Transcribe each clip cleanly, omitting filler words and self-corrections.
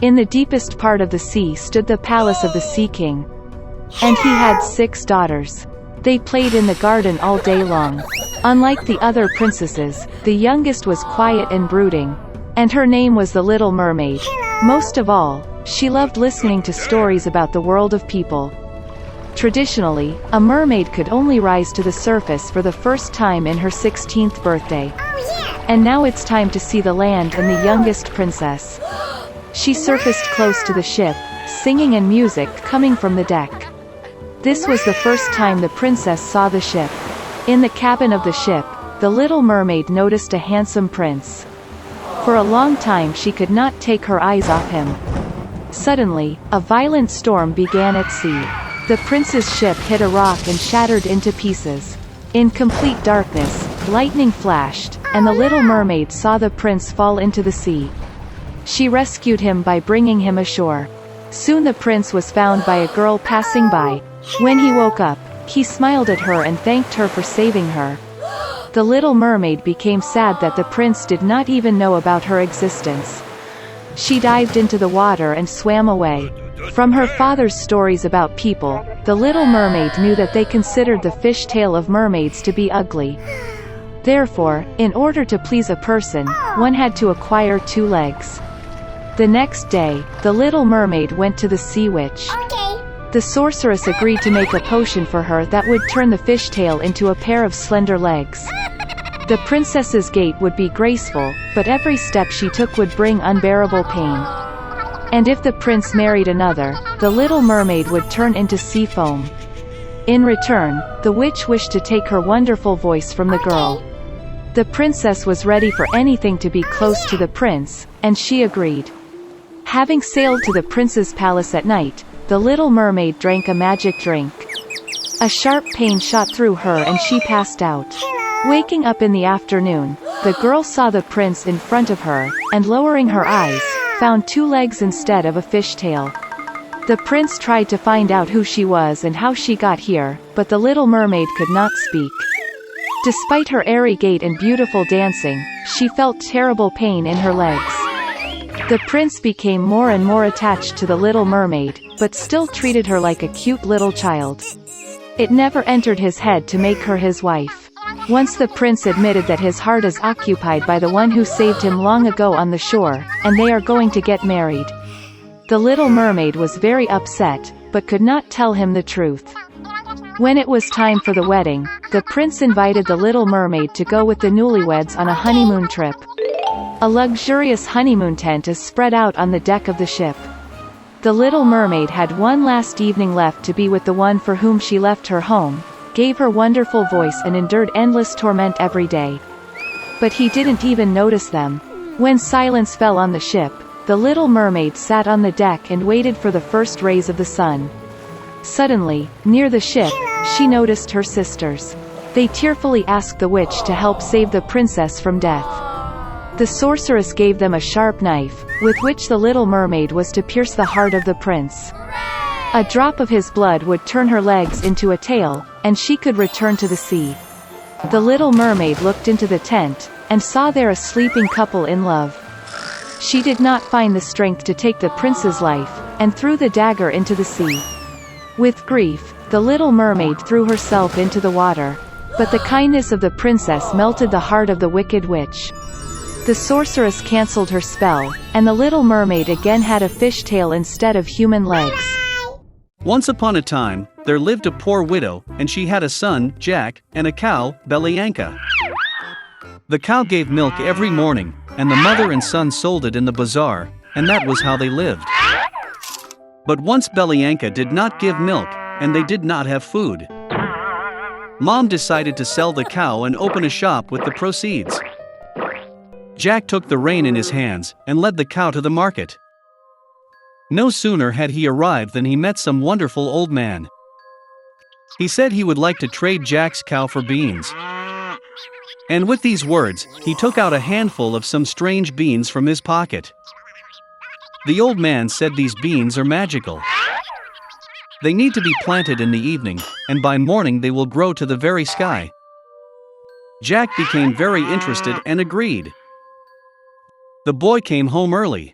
In the deepest part of the sea stood the palace of the Sea King. And he had 6 daughters. They played in the garden all day long. Unlike the other princesses, the youngest was quiet and brooding. And her name was the Little Mermaid. Most of all, she loved listening to stories about the world of people. Traditionally, a mermaid could only rise to the surface for the first time in her 16th birthday. And now it's time to see the land and the youngest princess. She surfaced close to the ship, singing and music coming from the deck. This was the first time the princess saw the ship. In the cabin of the ship, the Little Mermaid noticed a handsome prince. For a long time she could not take her eyes off him. Suddenly, a violent storm began at sea. The prince's ship hit a rock and shattered into pieces. In complete darkness, lightning flashed, and the Little Mermaid saw the prince fall into the sea. She rescued him by bringing him ashore. Soon the prince was found by a girl passing by. When he woke up, he smiled at her and thanked her for saving her. The Little Mermaid became sad that the prince did not even know about her existence. She dived into the water and swam away. From her father's stories about people, the Little Mermaid knew that they considered the fishtail of mermaids to be ugly. Therefore, in order to please a person, one had to acquire 2 legs. The next day, the Little Mermaid went to the sea witch. The sorceress agreed to make a potion for her that would turn the fishtail into a pair of slender legs. The princess's gait would be graceful, but every step she took would bring unbearable pain. And if the prince married another, the Little Mermaid would turn into sea foam. In return, the witch wished to take her wonderful voice from the girl. The princess was ready for anything to be close to the prince, and she agreed. Having sailed to the prince's palace at night, the Little Mermaid drank a magic drink. A sharp pain shot through her and she passed out. Waking up in the afternoon, the girl saw the prince in front of her, and lowering her eyes, found 2 legs instead of a fishtail. The prince tried to find out who she was and how she got here, but the Little Mermaid could not speak. Despite her airy gait and beautiful dancing, she felt terrible pain in her legs. The prince became more and more attached to the Little Mermaid, but still treated her like a cute little child. It never entered his head to make her his wife. Once the prince admitted that his heart is occupied by the one who saved him long ago on the shore, and they are going to get married. The Little Mermaid was very upset, but could not tell him the truth. When it was time for the wedding, the prince invited the Little Mermaid to go with the newlyweds on a honeymoon trip. A luxurious honeymoon tent is spread out on the deck of the ship. The Little Mermaid had one last evening left to be with the one for whom she left her home, gave her wonderful voice and endured endless torment every day. But he didn't even notice them. When silence fell on the ship, the Little Mermaid sat on the deck and waited for the first rays of the sun. Suddenly, near the ship, she noticed her sisters. They tearfully asked the witch to help save the princess from death. The sorceress gave them a sharp knife, with which the Little Mermaid was to pierce the heart of the prince. A drop of his blood would turn her legs into a tail, and she could return to the sea. The Little Mermaid looked into the tent, and saw there a sleeping couple in love. She did not find the strength to take the prince's life, and threw the dagger into the sea. With grief, the Little Mermaid threw herself into the water. But the kindness of the princess melted the heart of the wicked witch. The sorceress cancelled her spell, and the Little Mermaid again had a fishtail instead of human legs. Once upon a time, there lived a poor widow, and she had a son, Jack, and a cow, Belyanka. The cow gave milk every morning, and the mother and son sold it in the bazaar, and that was how they lived. But once Belyanka did not give milk, and they did not have food. Mom decided to sell the cow and open a shop with the proceeds. Jack took the rein in his hands, and led the cow to the market. No sooner had he arrived than he met some wonderful old man. He said he would like to trade Jack's cow for beans. And with these words, he took out a handful of some strange beans from his pocket. The old man said these beans are magical. They need to be planted in the evening, and by morning they will grow to the very sky. Jack became very interested and agreed. The boy came home early.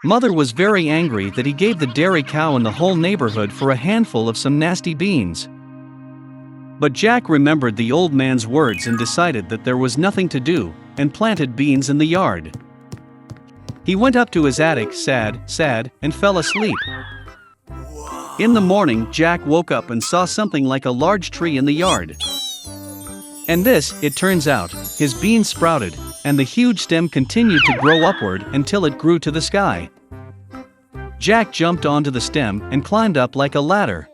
Mother was very angry that he gave the dairy cow in the whole neighborhood for a handful of some nasty beans. But Jack remembered the old man's words and decided that there was nothing to do, and planted beans in the yard. He went up to his attic sad, and fell asleep. In the morning, Jack woke up and saw something like a large tree in the yard. And this, it turns out, his beans sprouted, and the huge stem continued to grow upward until it grew to the sky. Jack jumped onto the stem and climbed up like a ladder.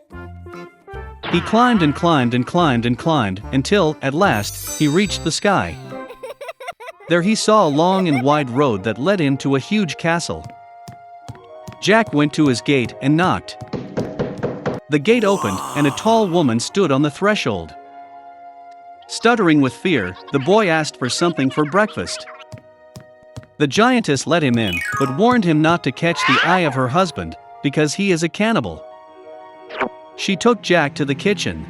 He climbed and climbed and climbed and climbed until, at last, he reached the sky. There he saw a long and wide road that led him to a huge castle. Jack went to his gate and knocked. The gate opened, and a tall woman stood on the threshold. Stuttering with fear, the boy asked for something for breakfast. The giantess let him in, but warned him not to catch the eye of her husband, because he is a cannibal. She took Jack to the kitchen.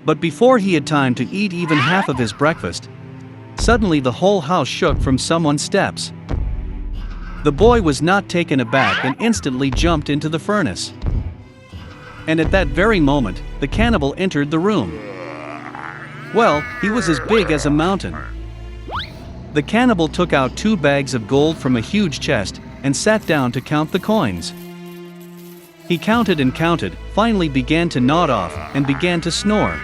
But before he had time to eat even half of his breakfast, suddenly the whole house shook from someone's steps. The boy was not taken aback and instantly jumped into the furnace. And at that very moment, the cannibal entered the room. Well, he was as big as a mountain. The cannibal took out 2 bags of gold from a huge chest and sat down to count the coins. He counted and counted, finally began to nod off, and began to snore.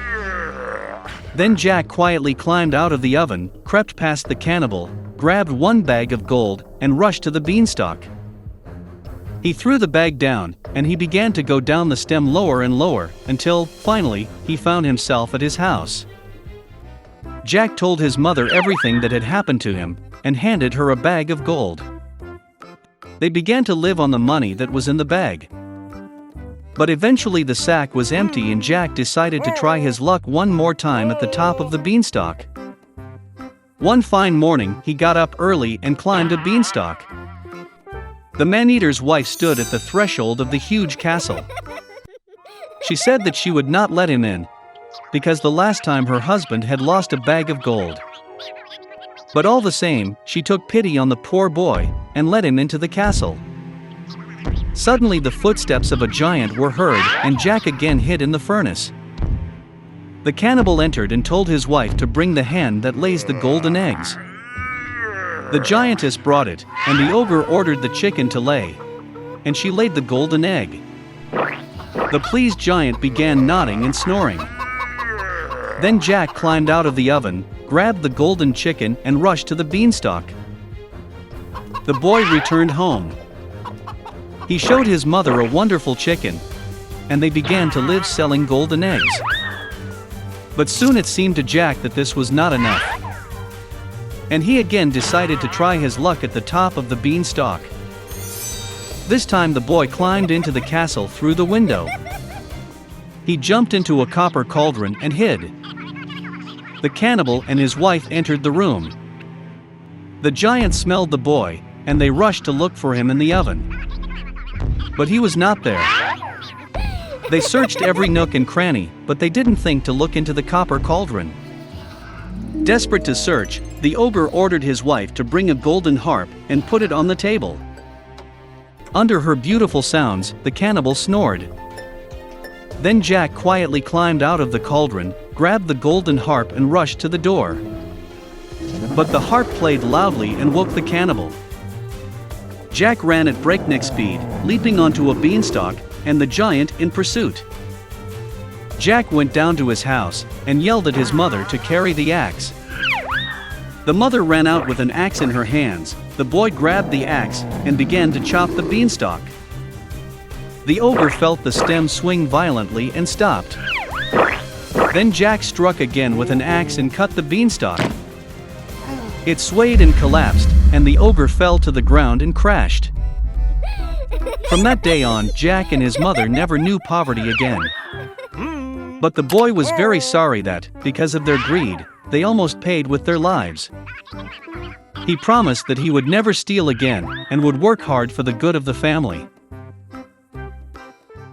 Then Jack quietly climbed out of the oven, crept past the cannibal, grabbed 1 bag of gold, and rushed to the beanstalk. He threw the bag down, and he began to go down the stem lower and lower, until, finally, he found himself at his house. Jack told his mother everything that had happened to him, and handed her a bag of gold. They began to live on the money that was in the bag. But eventually the sack was empty and Jack decided to try his luck one more time at the top of the beanstalk. One fine morning, he got up early and climbed a beanstalk. The man-eater's wife stood at the threshold of the huge castle. She said that she would not let him in, because the last time her husband had lost a bag of gold. But all the same, she took pity on the poor boy, and let him into the castle. Suddenly the footsteps of a giant were heard, and Jack again hid in the furnace. The cannibal entered and told his wife to bring the hen that lays the golden eggs. The giantess brought it, and the ogre ordered the chicken to lay. And she laid the golden egg. The pleased giant began nodding and snoring. Then Jack climbed out of the oven, grabbed the golden chicken, and rushed to the beanstalk. The boy returned home. He showed his mother a wonderful chicken, and they began to live selling golden eggs. But soon it seemed to Jack that this was not enough. And he again decided to try his luck at the top of the beanstalk. This time the boy climbed into the castle through the window. He jumped into a copper cauldron and hid. The cannibal and his wife entered the room. The giant smelled the boy, and they rushed to look for him in the oven. But he was not there. They searched every nook and cranny, but they didn't think to look into the copper cauldron. Desperate to search, the ogre ordered his wife to bring a golden harp and put it on the table. Under her beautiful sounds, the cannibal snored. Then Jack quietly climbed out of the cauldron, grabbed the golden harp and rushed to the door. But the harp played loudly and woke the cannibal. Jack ran at breakneck speed, leaping onto a beanstalk, and the giant in pursuit. Jack went down to his house and yelled at his mother to carry the axe. The mother ran out with an axe in her hands. The boy grabbed the axe and began to chop the beanstalk. The ogre felt the stem swing violently and stopped. Then Jack struck again with an axe and cut the beanstalk. It swayed and collapsed, and the ogre fell to the ground and crashed. From that day on, Jack and his mother never knew poverty again. But the boy was very sorry that, because of their greed, they almost paid with their lives. He promised that he would never steal again, and would work hard for the good of the family.